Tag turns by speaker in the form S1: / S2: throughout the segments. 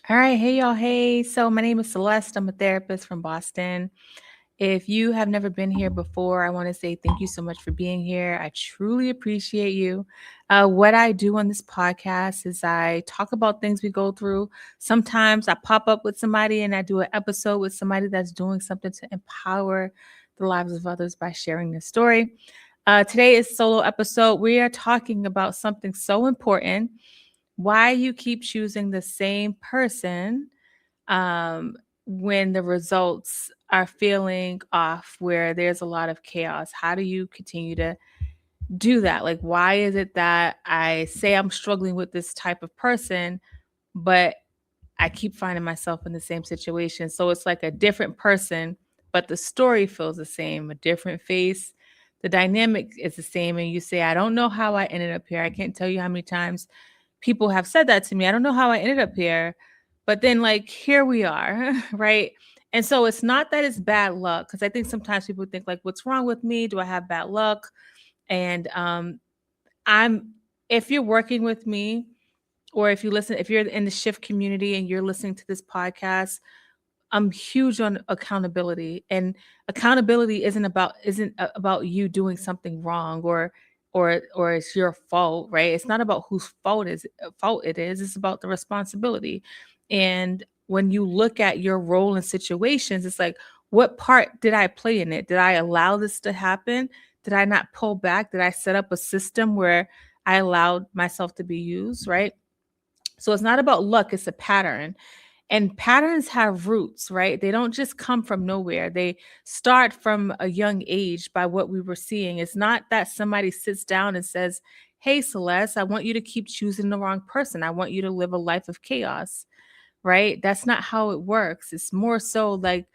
S1: All right. Hey, y'all. Hey. So, my name is Celeste. I'm a therapist from Boston. If you have never been here before, I want to say thank you so much for being here. I truly appreciate you. What I do on this podcast is I talk about things we go through. Sometimes I pop up with somebody and I do an episode with somebody that's doing something to empower the lives of others by sharing their story. Today is solo episode. We are talking about something so important: why you keep choosing the same person um, when the results are feeling off, where there's a lot of chaos. How do you continue to do that? Like, why is it that I say I'm struggling with this type of person, but I keep finding myself in the same situation? So it's like a different person, but the story feels the same, a different face. The dynamic is the same. And you say, I don't know how I ended up here. I can't tell you how many times people have said that to me. I don't know how I ended up here, but then like here we are, right? And so it's not that it's bad luck, because I think sometimes people think like, what's wrong with me? Do I have bad luck? And I'm if you're working with me, or if you're in the Shift community and you're listening to this podcast, I'm huge on accountability, and accountability isn't about you doing something wrong, or it's your fault, right? It's not about whose fault it is. It's about the responsibility. And when you look at your role in situations, it's like, what part did I play in it? Did I allow this to happen? Did I not pull back? Did I set up a system where I allowed myself to be used, right? So it's not about luck, it's a pattern. And patterns have roots, right? They don't just come from nowhere. They start from a young age by what we were seeing. It's not that somebody sits down and says, Hey, Celeste, I want you to keep choosing the wrong person. I want you to live a life of chaos, right? That's not how it works. It's more so like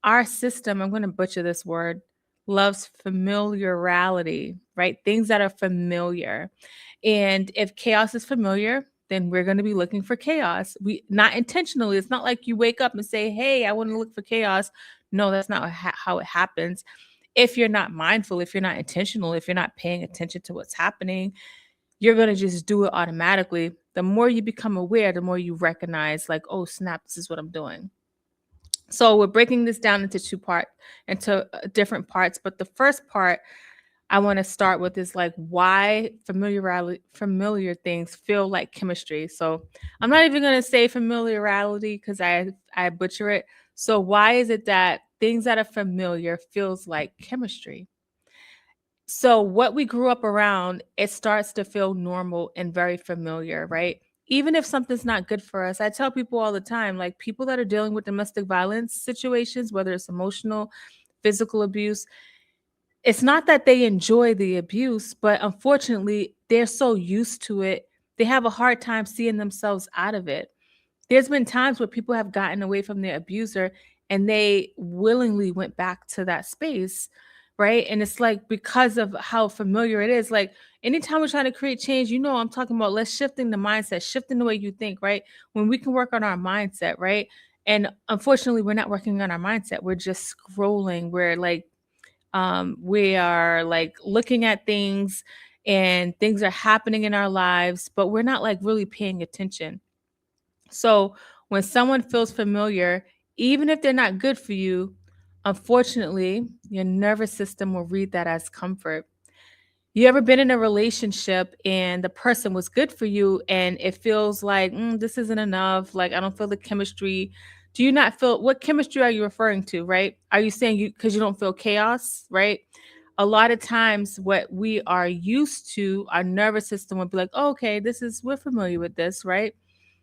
S1: our system, I'm going to butcher this word, loves familiarity, right? Things that are familiar. And if chaos is familiar, then we're going to be looking for chaos. We not intentionally. It's not like you wake up and say, "Hey, I want to look for chaos." No, that's not how it happens. If you're not mindful, if you're not intentional, if you're not paying attention to what's happening, you're going to just do it automatically. The more you become aware, the more you recognize like, "Oh, snap, this is what I'm doing." So we're breaking this down into different parts, but the first part I want to start with is like why familiar things feel like chemistry. So I'm not even going to say familiarity because I butcher it. So why is it that things that are familiar feels like chemistry? So what we grew up around, it starts to feel normal and very familiar, right? Even if something's not good for us, I tell people all the time, like people that are dealing with domestic violence situations, whether it's emotional, physical abuse, it's not that they enjoy the abuse, but unfortunately, they're so used to it, they have a hard time seeing themselves out of it. There's been times where people have gotten away from their abuser and they willingly went back to that space, right? And it's like because of how familiar it is. Like anytime we're trying to create change, I'm talking about let's shifting the mindset, shifting the way you think, right? When we can work on our mindset, right? And unfortunately, we're not working on our mindset. We're just scrolling. We are like looking at things and things are happening in our lives, but we're not like really paying attention. So when someone feels familiar, even if they're not good for you, unfortunately, your nervous system will read that as comfort. You ever been in a relationship and the person was good for you and it feels like this isn't enough, like I don't feel the chemistry. Do you not feel, what chemistry are you referring to, right? Are you saying you because you don't feel chaos, right? A lot of times what we are used to, our nervous system would be like, oh, okay, we're familiar with this, right?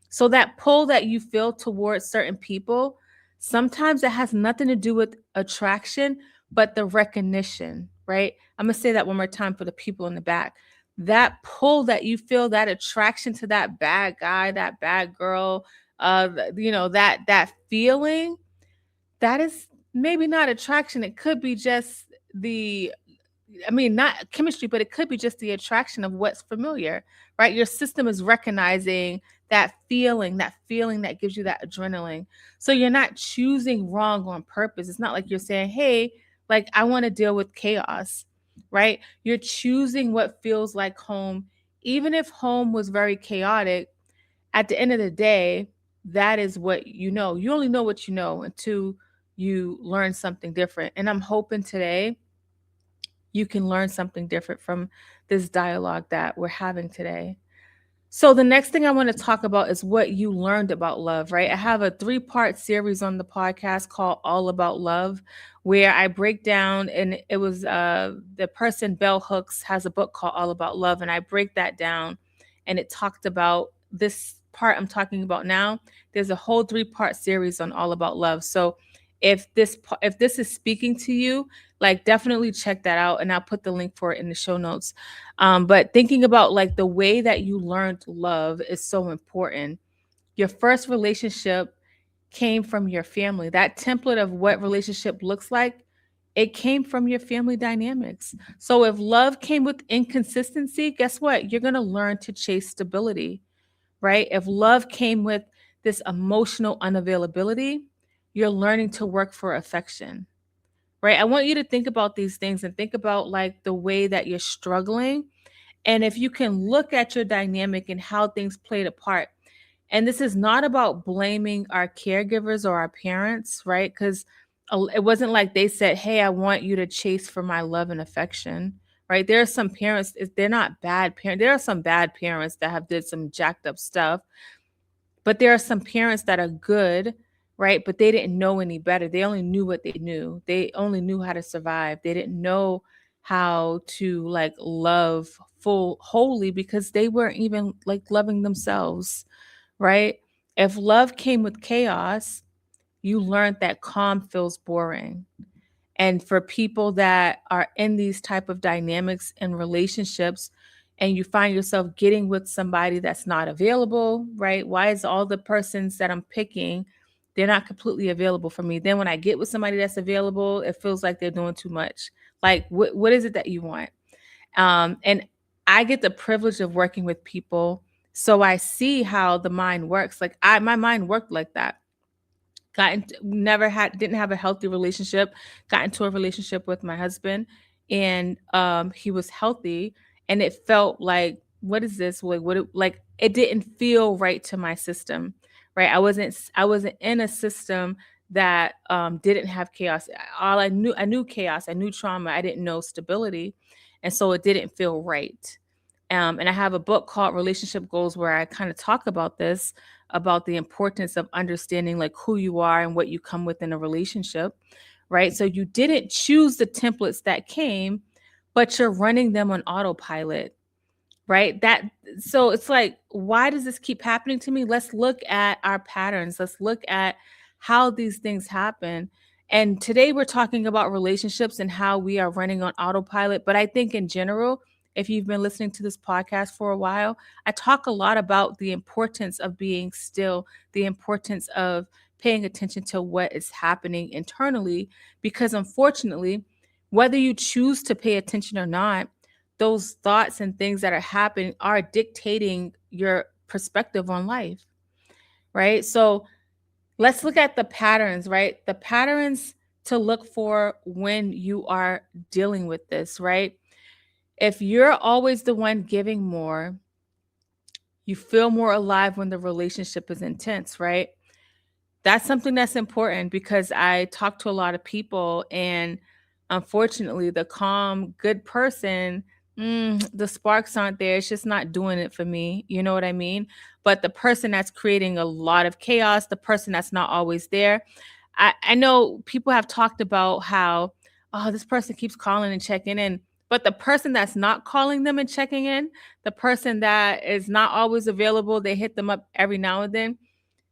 S1: So that pull that you feel towards certain people, sometimes it has nothing to do with attraction, but the recognition, right? I'm gonna say that one more time for the people in the back. That pull that you feel, that attraction to that bad guy, that bad girl, that feeling, that is maybe not attraction. It could be just the not chemistry, but it could be just the attraction of what's familiar, right? Your system is recognizing that feeling that gives you that adrenaline. So you're not choosing wrong on purpose. It's not like you're saying, hey, like I want to deal with chaos, right? You're choosing what feels like home. Even if home was very chaotic, at the end of the day, that is what you know. You only know what you know until you learn something different. And I'm hoping today you can learn something different from this dialogue that we're having today. So the next thing I want to talk about is what you learned about love, right? I have a 3-part series on the podcast called All About Love, where I break down, and it was the person Bell Hooks has a book called All About Love, and I break that down, and it talked about this part I'm talking about now. There's a whole 3-part series on All About Love. So if this is speaking to you, like definitely check that out, and I'll put the link for it in the show notes. But thinking about like the way that you learned love is so important. Your first relationship came from your family. That template of what relationship looks like, it came from your family dynamics. So if love came with inconsistency, guess what? You're going to learn to chase stability, right? If love came with this emotional unavailability, you're learning to work for affection, right? I want you to think about these things and think about like the way that you're struggling, and if you can look at your dynamic and how things played a part. And this is not about blaming our caregivers or our parents, right? Because it wasn't like they said, hey, I want you to chase for my love and affection, right? There are some parents, they're not bad parents. There are some bad parents that have did some jacked up stuff, but there are some parents that are good, right? But they didn't know any better. They only knew what they knew. They only knew how to survive. They didn't know how to like love full wholly because they weren't even like loving themselves, right? If love came with chaos, you learned that calm feels boring. And for people that are in these type of dynamics and relationships, and you find yourself getting with somebody that's not available, right? Why is all the persons that I'm picking, they're not completely available for me? Then when I get with somebody that's available, it feels like they're doing too much. Like what is it that you want? And I get the privilege of working with people, so I see how the mind works. Like my mind worked like that. Got into, never had didn't have a healthy relationship, got into a relationship with my husband, and he was healthy, and it felt like, what is this, like like it didn't feel right to my system, right? I wasn't in a system that didn't have chaos. All I knew chaos, I knew trauma, I didn't know stability, and so it didn't feel right. And I have a book called Relationship Goals where I kind of talk about this, about the importance of understanding like who you are and what you come with in a relationship, right? So you didn't choose the templates that came, but you're running them on autopilot, right? That so it's like, why does this keep happening to me? Let's look at our patterns. Let's look at how these things happen. And today we're talking about relationships and how we are running on autopilot. But I think in general, if you've been listening to this podcast for a while, I talk a lot about the importance of being still, the importance of paying attention to what is happening internally, because unfortunately, whether you choose to pay attention or not, those thoughts and things that are happening are dictating your perspective on life, right? So let's look at the patterns, right? The patterns to look for when you are dealing with this, right? If you're always the one giving more, you feel more alive when the relationship is intense, right? That's something that's important because I talk to a lot of people, and unfortunately, the calm, good person, the sparks aren't there. It's just not doing it for me. You know what I mean? But the person that's creating a lot of chaos, the person that's not always there. I know people have talked about how, oh, this person keeps calling and checking in. But the person that's not calling them and checking in, the person that is not always available, they hit them up every now and then,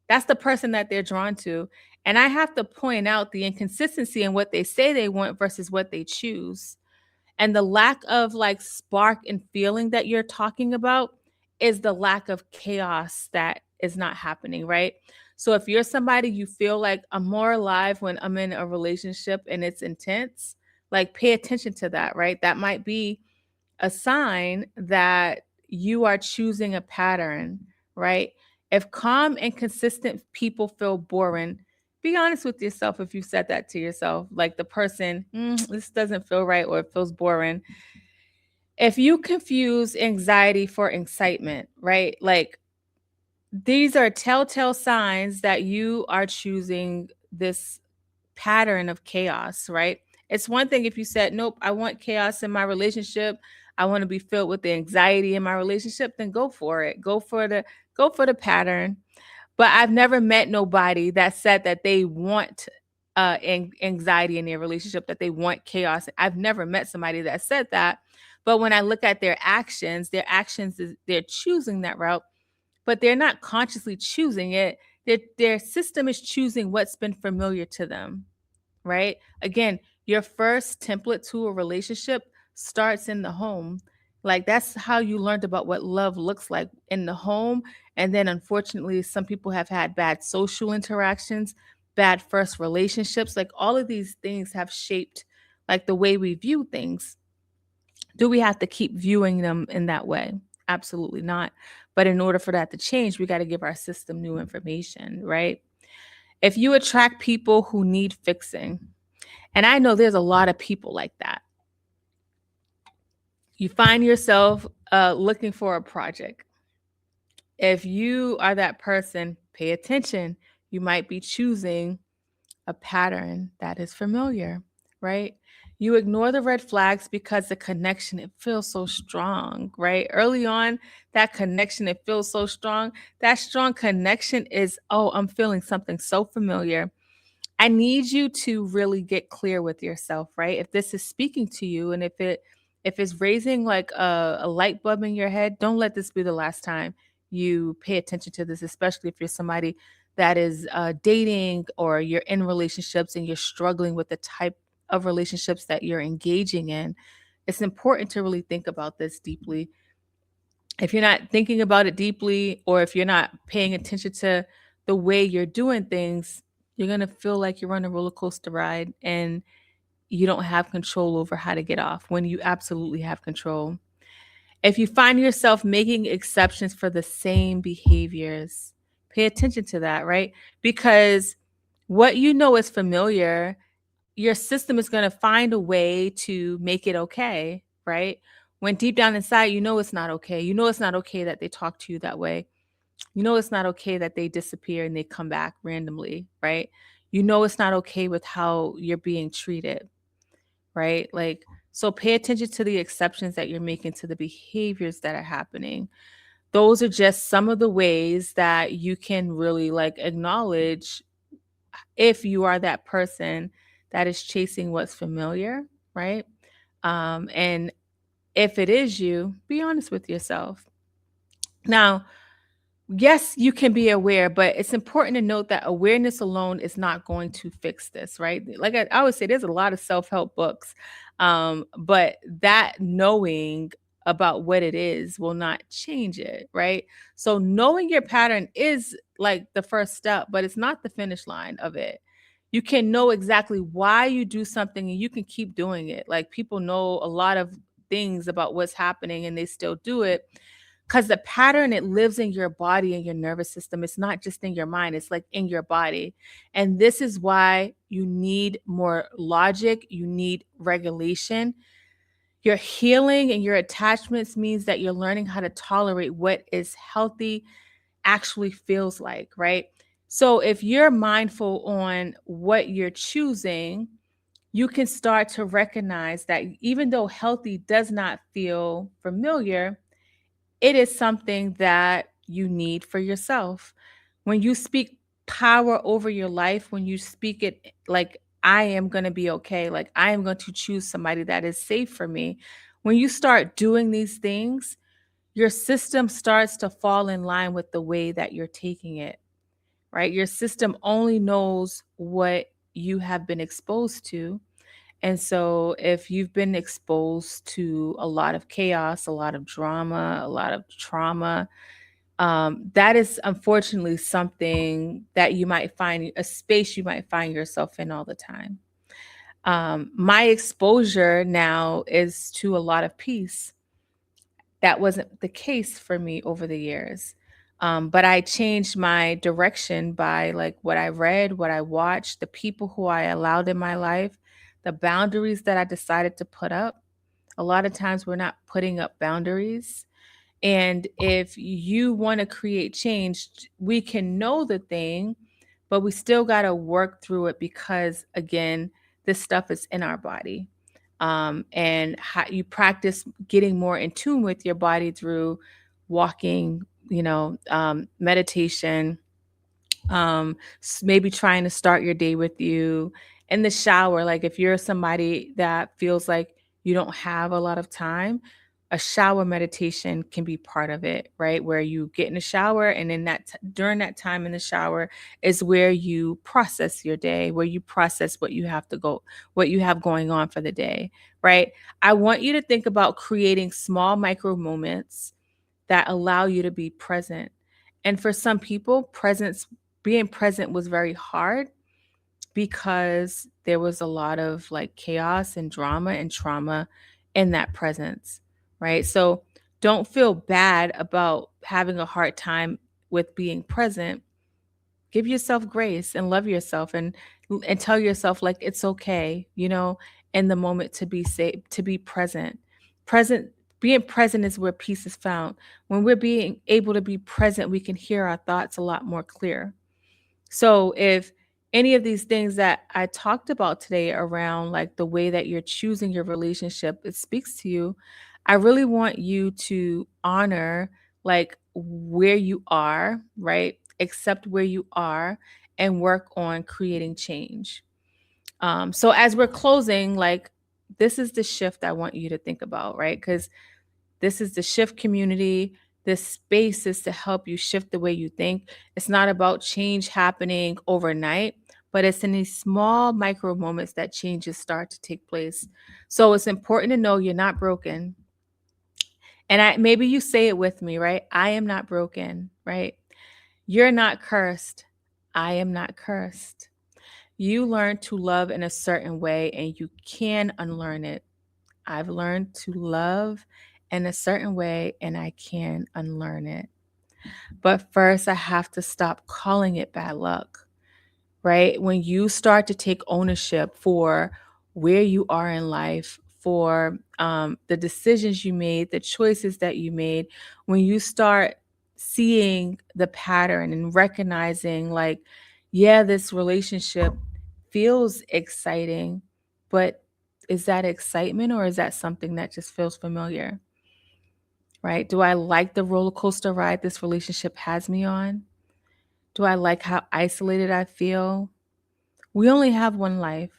S1: that's the person that they're drawn to. And I have to point out the inconsistency in what they say they want versus what they choose. And the lack of like spark and feeling that you're talking about is the lack of chaos that is not happening, right? So if you're somebody, you feel like I'm more alive when I'm in a relationship and it's intense, like pay attention to that, right? That might be a sign that you are choosing a pattern, right? If calm and consistent people feel boring, be honest with yourself if you said that to yourself, like the person, this doesn't feel right or it feels boring. If you confuse anxiety for excitement, right? Like these are telltale signs that you are choosing this pattern of chaos, right? It's one thing if you said, nope, I want chaos in my relationship. I want to be filled with the anxiety in my relationship, then go for it. Go for the pattern. But I've never met nobody that said that they want anxiety in their relationship, that they want chaos. I've never met somebody that said that. But when I look at their actions is they're choosing that route, but they're not consciously choosing it. Their system is choosing what's been familiar to them, right? Again, your first template to a relationship starts in the home. Like that's how you learned about what love looks like in the home. And then unfortunately, some people have had bad social interactions, bad first relationships. Like all of these things have shaped like the way we view things. Do we have to keep viewing them in that way? Absolutely not. But in order for that to change, we got to give our system new information, right? If you attract people who need fixing, and I know there's a lot of people like that, you find yourself looking for a project. If you are that person, pay attention. You might be choosing a pattern that is familiar, right? You ignore the red flags because the connection, it feels so strong, right? Early on, that connection, it feels so strong. That strong connection is, oh, I'm feeling something so familiar. I need you to really get clear with yourself, right? If this is speaking to you and if it's raising like a light bulb in your head, don't let this be the last time you pay attention to this, especially if you're somebody that is dating or you're in relationships and you're struggling with the type of relationships that you're engaging in. It's important to really think about this deeply. If you're not thinking about it deeply, or if you're not paying attention to the way you're doing things, you're going to feel like you're on a roller coaster ride and you don't have control over how to get off when you absolutely have control. If you find yourself making exceptions for the same behaviors, pay attention to that, right? Because what you know is familiar, your system is going to find a way to make it okay, right? When deep down inside, you know it's not okay. You know it's not okay that they talk to you that way. You know it's not okay that they disappear and they come back randomly, right? You know it's not okay with how you're being treated, right? Like, so pay attention to the exceptions that you're making to the behaviors that are happening. Those are just some of the ways that you can really like acknowledge if you are that person that is chasing what's familiar, right? And if it is you, be honest with yourself. Now, yes, you can be aware, but it's important to note that awareness alone is not going to fix this, right? Like I would say, there's a lot of self help books, but that knowing about what it is will not change it, right? So, knowing your pattern is like the first step, but it's not the finish line of it. You can know exactly why you do something and you can keep doing it. Like people know a lot of things about what's happening and they still do it because the pattern, it lives in your body and your nervous system. It's not just in your mind, it's like in your body. And this is why you need more logic, you need regulation. Your healing and your attachments means that you're learning how to tolerate what is healthy actually feels like, right? So if you're mindful on what you're choosing, you can start to recognize that even though healthy does not feel familiar, it is something that you need for yourself. When you speak power over your life, when you speak it like, I am going to be okay, like, I am going to choose somebody that is safe for me. When you start doing these things, your system starts to fall in line with the way that you're taking it, right? Your system only knows what you have been exposed to. And so, if you've been exposed to a lot of chaos, a lot of drama, a lot of trauma, that is unfortunately something that you might find a space you might find yourself in all the time. My exposure now is to a lot of peace. That wasn't the case for me over the years. But I changed my direction by like what I read, what I watched, the people who I allowed in my life, the boundaries that I decided to put up. A lot of times we're not putting up boundaries. And if you want to create change, we can know the thing, but we still got to work through it because, again, this stuff is in our body. And how you practice getting more in tune with your body through walking, meditation, maybe trying to start your day with you in the shower. Like if you're somebody that feels like you don't have a lot of time, a shower meditation can be part of it, right? Where you get in the shower, and in during that time in the shower is where you process your day, where you process what you have going on for the day, right? I want you to think about creating small micro moments that allow you to be present. And for some people, being present was very hard because there was a lot of like chaos and drama and trauma in that presence, right? So don't feel bad about having a hard time with being present. Give yourself grace and love yourself, and tell yourself like it's okay, in the moment to be safe, to be present. Present Being present is where peace is found. When we're being able to be present, we can hear our thoughts a lot more clear. So if any of these things that I talked about today around like the way that you're choosing your relationship, it speaks to you, I really want you to honor like where you are, right? Accept where you are and work on creating change. So as we're closing, like this is the shift I want you to think about, right? Because this is the Shift community. This space is to help you shift the way you think. It's not about change happening overnight, but it's in these small micro moments that changes start to take place. So it's important to know you're not broken. And maybe you say it with me, right? I am not broken, right? You're not cursed. I am not cursed. You learn to love in a certain way and you can unlearn it. I've learned to love in a certain way and I can unlearn it. But first, I have to stop calling it bad luck, right? When you start to take ownership for where you are in life, for the decisions you made, the choices that you made, when you start seeing the pattern and recognizing, like, yeah, this relationship feels exciting, but is that excitement or is that something that just feels familiar? Right? Do I like the roller coaster ride this relationship has me on? Do I like how isolated I feel? We only have one life.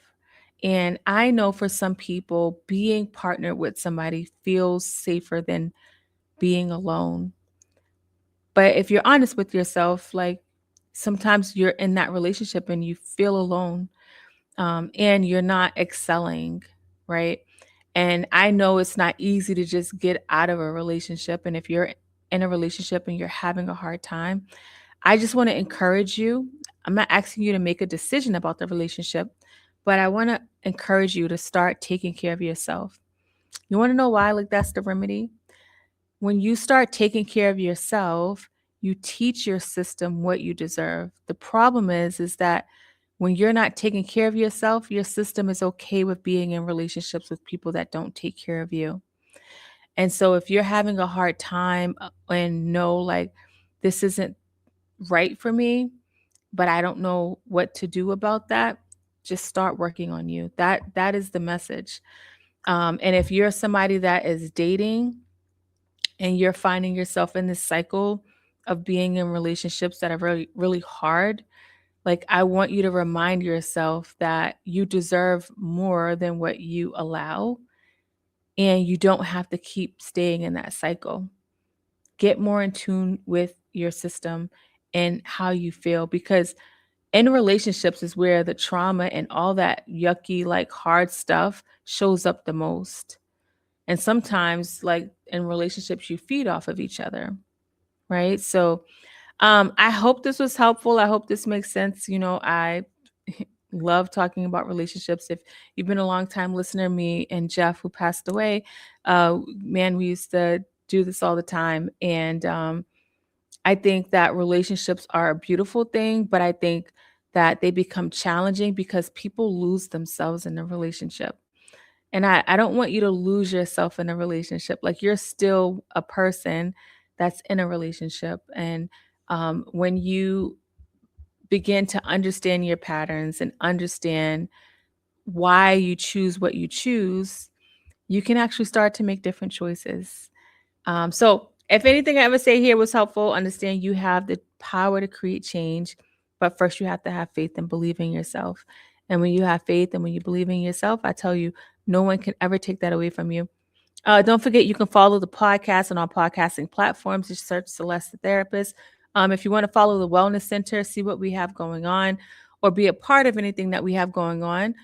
S1: And I know for some people, being partnered with somebody feels safer than being alone. But if you're honest with yourself, like sometimes you're in that relationship and you feel alone, and you're not excelling, right? And I know it's not easy to just get out of a relationship. And if you're in a relationship and you're having a hard time, I just want to encourage you. I'm not asking you to make a decision about the relationship, but I want to encourage you to start taking care of yourself. You want to know why? Like, that's the remedy. When you start taking care of yourself, you teach your system what you deserve. The problem is that when you're not taking care of yourself, your system is okay with being in relationships with people that don't take care of you. And so if you're having a hard time and know like this isn't right for me, but I don't know what to do about that, just start working on you. That is the message. And if you're somebody that is dating and you're finding yourself in this cycle of being in relationships that are really, really hard, like I want you to remind yourself that you deserve more than what you allow, and you don't have to keep staying in that cycle. Get more in tune with your system and how you feel, because in relationships is where the trauma and all that yucky, like hard stuff shows up the most. And sometimes, like in relationships, you feed off of each other, right? So, I hope this was helpful. I hope this makes sense. I love talking about relationships. If you've been a long time listener, me and Jeff, who passed away, man, we used to do this all the time. And I think that relationships are a beautiful thing, but I think that they become challenging because people lose themselves in a relationship. And I don't want you to lose yourself in a relationship. Like, you're still a person that's in a relationship. And when you begin to understand your patterns and understand why you choose what you choose, you can actually start to make different choices. So, if anything I ever say here was helpful, understand you have the power to create change, but first you have to have faith and believe in yourself. And when you have faith and when you believe in yourself, I tell you, no one can ever take that away from you. Don't forget, you can follow the podcast on all podcasting platforms. Just search Celeste the Therapist. If you want to follow the Wellness Center, see what we have going on, or be a part of anything that we have going on,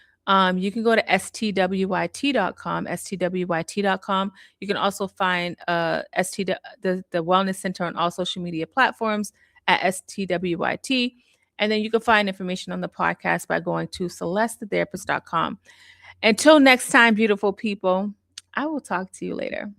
S1: you can go to stwyt.com, stwyt.com. You can also find the Wellness Center on all social media platforms at stwyt. And then you can find information on the podcast by going to celestethetherapist.com. Until next time, beautiful people, I will talk to you later.